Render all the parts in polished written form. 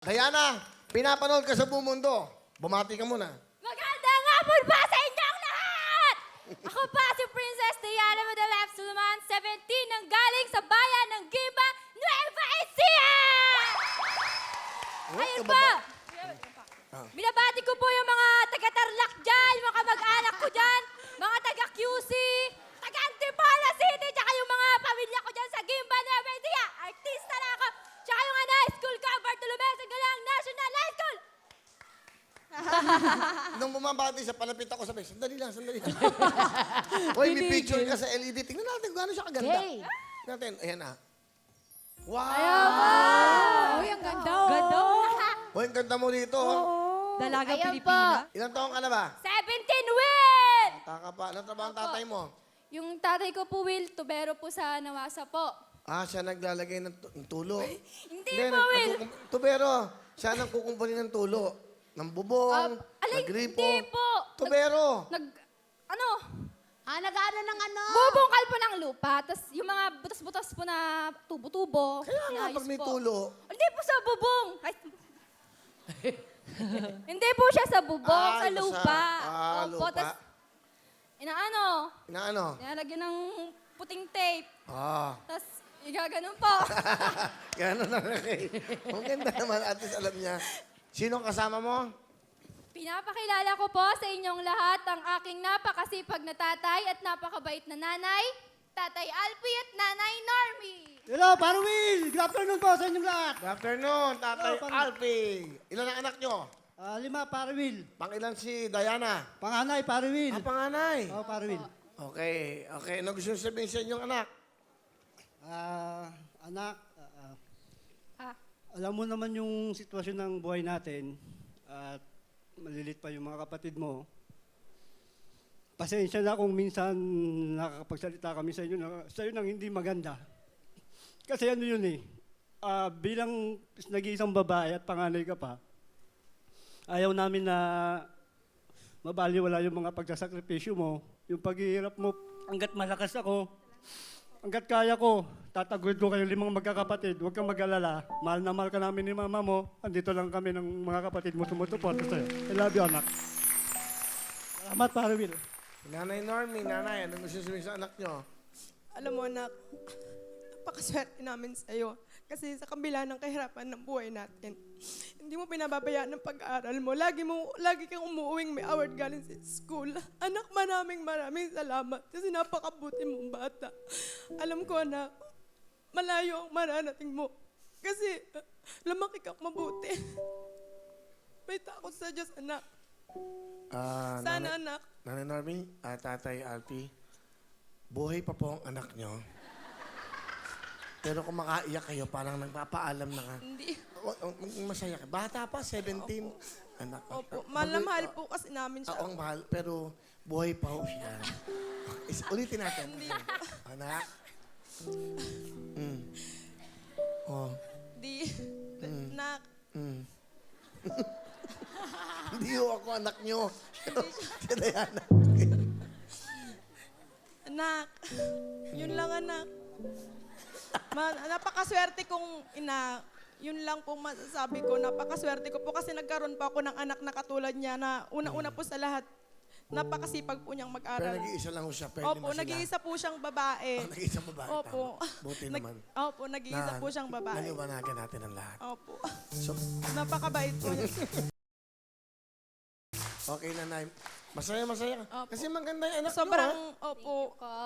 Diana, pinapanood ka sa buong mundo. Bumati ka muna. Magandang hapon pa sa inyong lahat! Ako pa si Princess Diana Madalap Suluman, 17, nang galing sa bayan ng Gimba, Nueva Ecija! Ayun po! Binabati ko po yung mga taga-Tarlac dyan, yung mga kamag-anak ko dyan, mga taga-QC, taga-Antipolo City, tsaka yung mga pamilya ko dyan sa Gimba, Nueva Ecija. Artista na ako, tsaka yung high school ko, Bartolome Sagalang National High School. Nung bumabati siya, palapit ako sabi, sandali lang. Hoy, may picture ka sa LED. Tingnan natin kung gaano siya kaganda. Hey. Tingnan natin, ayan na. Wow! Uy, ang ganda. Ganda. Hoy, ang ganda mo dito. Oh. Dalaga Ayan Pilipina. Ilang taong ka na ba? 17 win! Taka pa. Anong trabaho ang tatay mo? Yung tatay ko po, Will, tubero po sa Nawasa po. Ah, siya naglalagay ng tulo. Hindi po, Will. Tubero. Siya nang kukumpuni ng tulo. Ng bubong, Alay, ng gripo. hindi po. Tubero. Nag-ano ng ano? Bubungkal po ng lupa. Tapos yung mga butas-butas po na tubo-tubo. Kaya nga, inayos pag may po. tulo. Hindi po sa bubong. Ay, hindi po siya sa bubong, sa iba lupa. lupa. tas, inaano, Inaano? nilalagyan ng puting tape. Ah. Tapos, igaganon po. Gano'n na lang eh. Ang ganda naman, at least alam niya. Sino ang kasama mo? Pinapakilala ko po sa inyong lahat ang aking napakasipag na tatay at napakabait na nanay, Tatay Alfie at Nanay Normie. Hello, Parwil! Good afternoon po sa inyong lahat. Good afternoon, Tatay Hello, Alfie. Ilan ang anak nyo? 5, Parwil. Pangilan si Diana? Panganay, Parwil. Ah, panganay. Oh, Parwil. Okay. Ano gusto nyo sabihin sa inyong anak? Anak, Ah, alam mo naman yung sitwasyon ng buhay natin at malilit pa yung mga kapatid mo. Pasensya na kung minsan nakakapagsalita kami sa inyo nang hindi maganda. Kasi ano yun eh, bilang nag-iisang babae at panganay ka pa, ayaw namin na mabaliwala yung mga pagsasakripisyo mo, yung paghihirap mo. Hanggat malakas ako, hanggat kaya ko, tataguyod ko kayo 5 magkakapatid. Huwag kang mag-alala. Mahal na mahal ka namin ni mama mo. Andito lang kami ng mga kapatid mo sumusuporta sa'yo. I love you, anak. Salamat, Parwil. Nanay Normie, nanay, anong gusto sabihin sa anak nyo? Alam mo, anak, napakaswerte namin sa'yo. Kasi sa kabila ng kahirapan ng buhay natin, hindi mo pinababayaan ng pag-aaral mo. Lagi kang umuuwing may award galing sa school. Anak, maraming salamat kasi napakabuti mong bata. Alam ko, anak, malayo ang mararating mo. Kasi lumaki kang mabuti. May takot sa Diyos, anak. Sana, anak. Nanay Normie, Tatay Alfie, buhay pa po ang anak nyo. Pero kung makaiyak kayo, parang nagpapaalam na ka. Hindi. Masaya ka. Bata pa, 17. Anak. Opo, mahal na mahal po kasi namin siya. Oo, ang mahal. Pero buhay pa ho siya. Ulitin natin. Anak. Oh. Di, anak. Hindi ho ako anak nyo. Si Diana. Anak, yun lang anak. Napakaswerte kong ina. Yun lang po masasabi ko. Napakaswerte ko po kasi nagkaroon pa ako ng anak na katulad niya na una-una po sa lahat. Napakasipag po niyang Pero mag-aral. nag-iisa lang ho siya. Pwede Opo, na sila. nag-iisa po siyang babae. Nag-iisang babae. Opo. Tama. Buti naman. Opo, nag-iisa po siyang babae. Naliwanagan natin ang lahat. Opo. So, Napakabait po niya. okay, nanay. Masaya ka. Opo. Kasi maganda yung anak Sobrang, nyo, opo.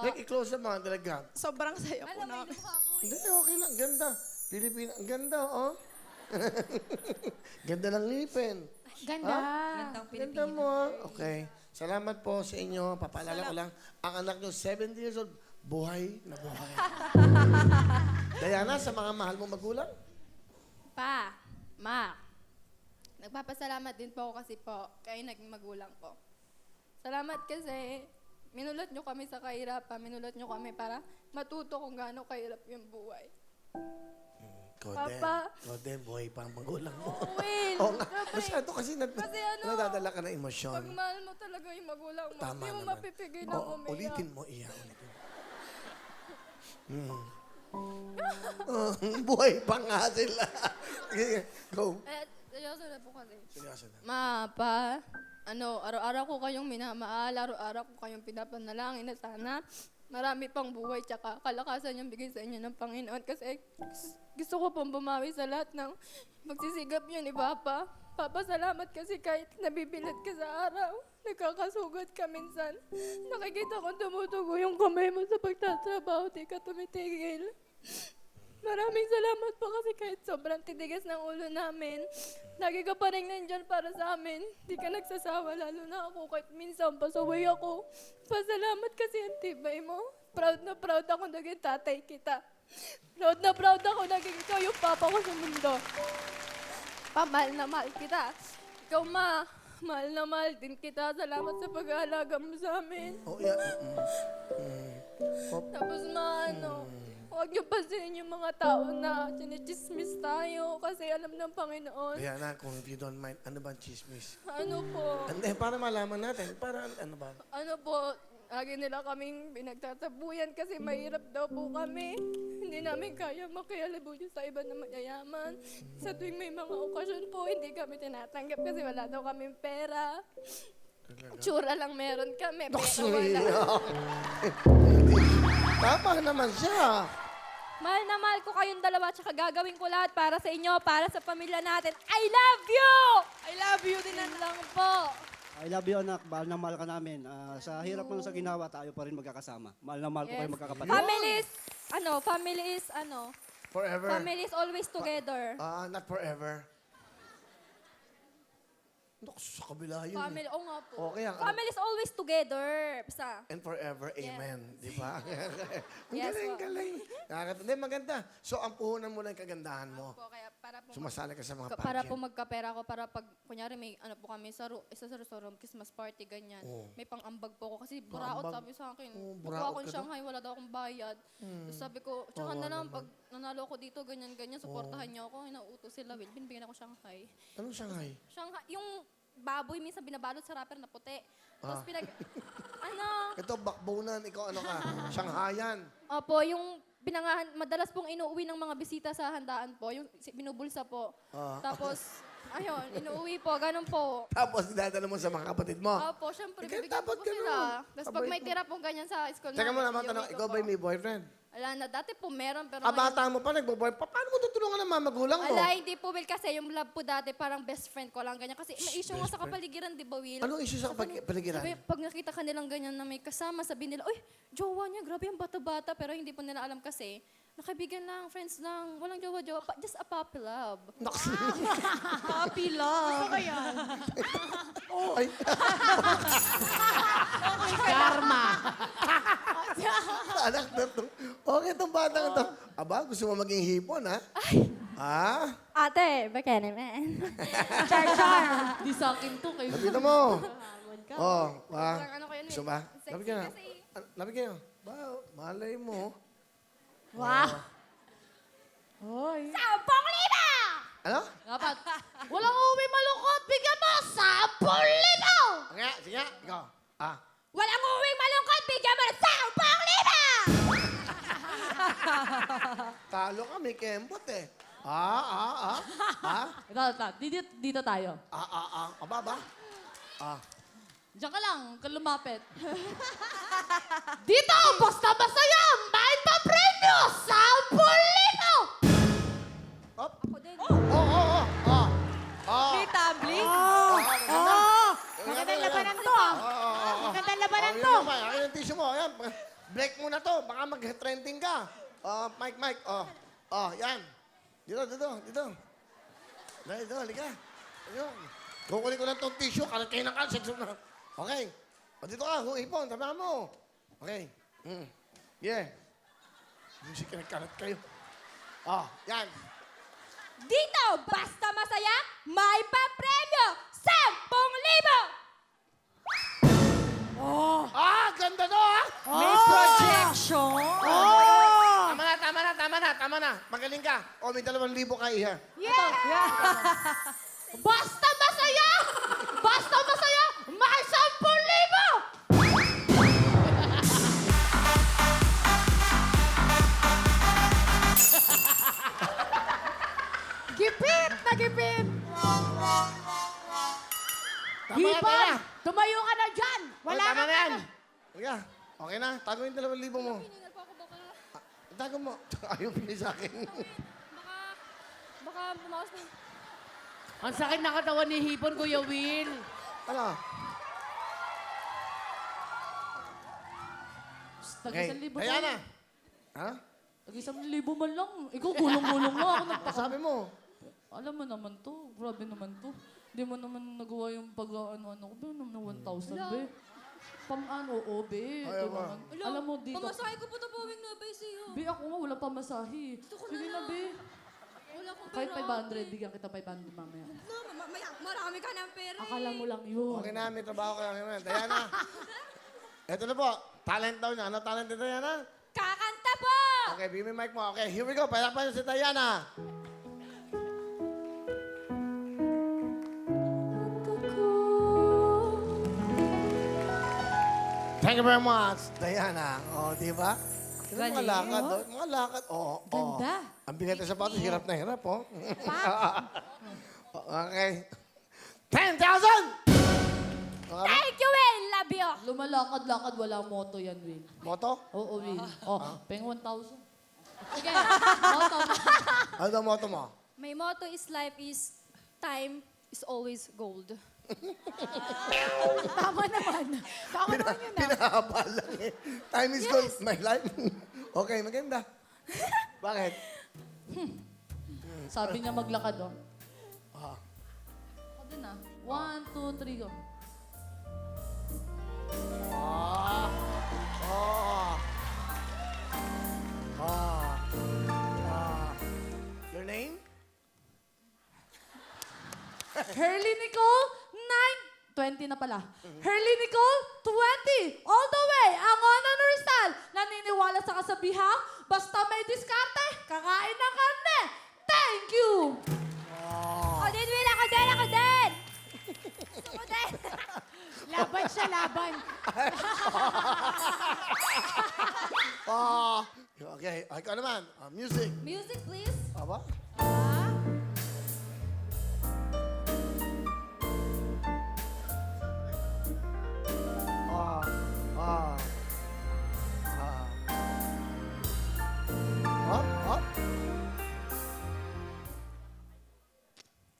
Like, i-close na mga talaga. Sobrang saya po namin. Hindi, okay lang. Ganda. Pilipina. Ang ganda, oh. Ganda ng ngipin. Ganda. Gandang Ganda mo, ah. Okay. Salamat po sa inyo. Papaalala ko lang, ang anak nyo, 17 years old, buhay na buhay. Diana, sa mga mahal mo magulang? Pa, ma, nagpapasalamat din po ako kasi po kayo naging magulang ko. Salamat kasi minulot nyo kami sa kahirapan, minulot nyo kami para matuto kung gaano kahirap yung buhay. Papa. Koden, buhay pa ang magulang mo. Will, Oo nga. Masyado kasi Kasi ano, nadadala ka ng pag emosyon. mahal mo talaga yung magulang mo, Tama hindi mo naman. mapipigil na Oo, umiyak. ulitin mo, iya. Ulitin. Oh, buhay pa nga sila. Sige, go. Seryoso na po kasi. Seryoso na. Ma, pa, araw-araw ko kayong minamahal, araw-araw ko kayong pinapanalangin na sana marami pang buhay tsaka kalakasan yung bigay sa inyo ng Panginoon kasi gusto ko pong bumawi sa lahat ng magsisigap niyo ni Papa. Papa, salamat kasi kahit nabibilad ka sa araw, nagkakasugat ka minsan. Nakikita ko tumutugo yung kamay mo sa pagtatrabaho, di ka tumitigil. Maraming salamat po kasi kahit sobrang titigas ng ulo namin, lagi ka pa rin nandyan para sa amin. Di ka nagsasawa, lalo na ako kahit minsan pasaway ako. Pasalamat kasi ang tibay mo. Proud na proud ako naging tatay kita. Proud na proud ako naging ikaw yung papa ko sa mundo. Mahal na mahal kita. Ikaw, Ma, mahal na mahal din kita. Salamat sa pag-aalaga mo sa amin. Oh, yeah. Tapos, Ma, huwag niyo pansinin yung mga tao na chinichismis tayo kasi alam ng Panginoon. Diana, kung if you don't mind, ano ba ang chismis? Ano po? Hindi, para malaman natin. Para ano ba? Ano po? Lagi nila kaming pinagtatabuyan kasi mahirap daw po kami. Hindi namin kaya makialabot sa iba na mayayaman. Sa tuwing may mga okasyon po, hindi kami tinatanggap kasi wala daw kaming pera. Tsura lang meron kami, pera wala. Tama naman siya. Mahal na mahal ko kayong dalawa tsaka gagawin ko lahat para sa inyo, para sa pamilya natin. I love you! I love you din. Yan lang po. I love you, anak. Mahal na mahal ka namin. Sa hirap man sa ginawa, tayo pa rin magkakasama. Mahal na mahal ko kayo magkakapatid. Family is Forever. family is always together. Not forever. Naku, sa kabila yun. Family, oo nga po. Okay, Family is always together. Basta. And forever, amen. Di ba? Ang Yes, galing, po. galing. Hindi, maganda. So, ang puhunan mo lang yung kagandahan mo. Po, kaya para po Sumasali ka sa mga para po pageant. magkapera ko para pag kunyari may po kami sa isa sa restaurant Christmas party ganyan. May pang-ambag po ako kasi buraot Pang-ambag? sabi sa akin. Oo, Nakuha buraot ko ka daw? Shanghai wala daw akong bayad. Tapos sabi ko, tsaka na lang pag nanalo ako dito ganyan suportahan niyo ako. Inautos sila Will. Binibigyan ako Shanghai. Anong Shanghai? Shanghai yung baboy minsan binabalot sa wrapper na puti. Tapos Ito, backbonean. Ikaw ano ka? Shanghayan. Opo, yung madalas pong inuuwi ng mga bisita sa handaan po, yung binubulsa po. Tapos, ayun, inuuwi po, ganun po. Tapos, dinadala mo sa mga kapatid mo. Opo, syempre, Ikaw, bibigyan dapat ko po sila. ganun. Tapos pag may tira pong ganyan sa school Teka mo naman, iuwi tanong, ko ikaw po. ba'y may boyfriend? Wala na, dati po meron, pero Bata mo pa, nagbo-boyfriend. Paano mo tutulungan ang mga magulang mo? wala, hindi po, Will, kasi yung love po dati, parang best friend ko lang, ganyan. Kasi may issue nga sa kapaligiran, di ba, Will? Anong issue sa paligiran? Sabi, pag nakita ka nilang ganyan na may kasama, sabihin nila, uy, jowa niya, grabe yung bata-bata. Pero hindi po nila alam kasi, nakaibigan lang, friends lang, walang jowa-jowa, just a puppy love. Puppy love. Ay, Karma. anak na to. Okay, itong batang ito. Aba, gusto mo maging hipon, ha? Ha? Ate, baka naman. Char-char. Di sa akin to kayo. Lapitan mo. Oh, Ano kayo Gusto ba? Sexy Lapit ka na. kasi. Lapit kayo. Ba, malay mo. Wow. Hoy. 10,000! Ano? Dapat, walang uwi malungkot. Bigyan mo 10,000! Okay, sige. Ikaw. Walang uwing malungkot, bigyan mo ng 10,000! Talo ka, may kembot eh. Ito. Dito tayo. Aba. Diyan ka lang, ka lumapit. Dito, basta masaya! May pa-premyo! 10,000! Up. Ako din. May tumbling? Magandang labanan to. Magandang labanan to. Akin ang tissue mo. Ayan. Break muna to. Baka mag-trending ka. Mike. Yan. Dito. Halika. Kukunin ko lang tong tissue. Kalatay na ka. Okay. Dito ka. Ipon. Tabi mo. Okay. Yeah. Music na kalat kayo. Yan. Dito, basta masaya, may pa-premyo! 10,000! Ganda to, ha? May projection! Tama na. Magaling ka. May 2,000 ka, Iha. Basta masaya! Basta masaya! May 10,000! Tama na, Hipon! tama. Tumayo ka na dyan! Wala Tama ka na yan. na! Halika. Okay na. Tago yung 2,000 mo. Hiningal po ako baka, Tago mo. Ayaw pili sa akin. baka bumawas na. Ang sakit na katawan ni Hipon, Kuya Will. Ano? Tag-1,000 Kaya na. Ha? Tag-1,000 man lang. Ikaw, gulong-gulong lang ako. Sabi mo. Alam mo naman to. Grabe naman to. Hindi mo naman nagawa yung pag-ano-ano ko. Ba naman na 1,000, be? Pang-ano, be. Ayaw Ito ba? naman. Alam mo dito. Pamasahe ko po ito po na ba sa'yo? Be, ako nga wala pamasahe. Sige na, be. Wala akong Kahit pera. 500, bigyan kita 500 mamaya. No, marami ka ng pera. Akala mo lang yun. Okay na, may trabaho ka lang naman. Diana. Ito na po. Talent daw niya. Ano talent ni Diana? Kakanta po! Okay, bigyan mo yung mic mo. Okay, here we go. Palapan si Diana. Thank you very much, Diana. Oh, di ba? Mga Galing, lakad, oh. oh. Mga lakad. Oh, Ganda. Ang bigat ng sapatos, hirap na hirap, oh. Okay. 10,000! Thank you, Will! Love you! Lumalakad-lakad, wala moto yan, Will. Moto? Oo, Will. Oh, peng 1,000. Sige, moto. Ano daw moto mo? My motto is life is time is always gold. Tama naman. Tama naman yun ah. Pinahaba lang eh. Time is gold. My life. Okay, maganda. Bakit? Sabi niya maglakad, oh. Ah. Ako din ah. 1, 2, 3, go. Ah. Oh. Ah. Ah. Your name? Hurley Nicole, 9. 20 na pala. Hurley Nicole, 20. All the way. Ang honor Rizal. Naniniwala sa kasabihang, basta may diskarte, kakain ng karne. Thank you. Oh. Ako din, Will! Ako din! Ako din! Ako din! Laban siya, laban. Ah. Okay, ikaw naman. Music. Music, please. Aba? Ah. Ah. Ah. Up, up.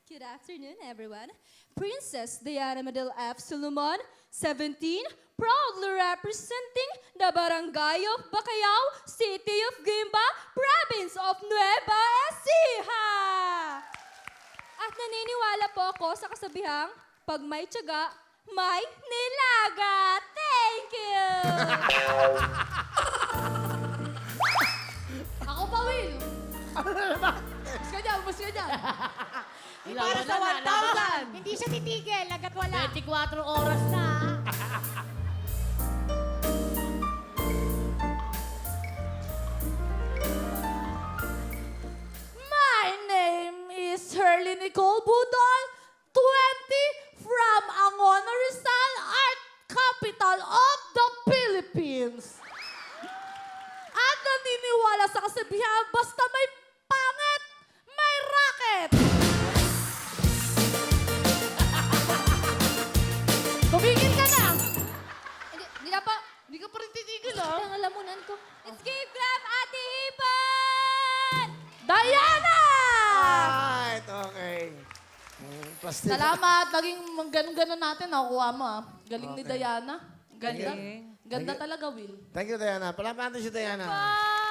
Good afternoon, everyone. Princess Diana Medel F. Solomon, 17, proudly representing the Barangay of Bacayao, City of Guimba, Province of Nueva Ecija. At naniniwala po ako sa kasabihang, pag may tiyaga, may nilaga. Thank you! Ako pa, Will. Mas ka dyan, mas ka dyan. Para sa 1,000. Hindi siya titigil, lagat wala. 24 oras na. My name is Hurley Nicole Budol, 20, from Angono Rizal, Art Capital of the Philippines. At naniniwala sa kasabihan, basta may pangit, may racket. Tumigil ka na! Hindi na po. Hindi ka pa rin titigil, ah. Ang alamunan ko. Let's give clap, Ate Hipon! Diana! Right, okay. Plastic. Salamat. Laging ganun-ganun natin. Nakuha mo, ah. Galing ni Diana. Ganda. Galing. Ganda talaga, Will. Thank you, Diana. Palapan natin si Diana. Bye!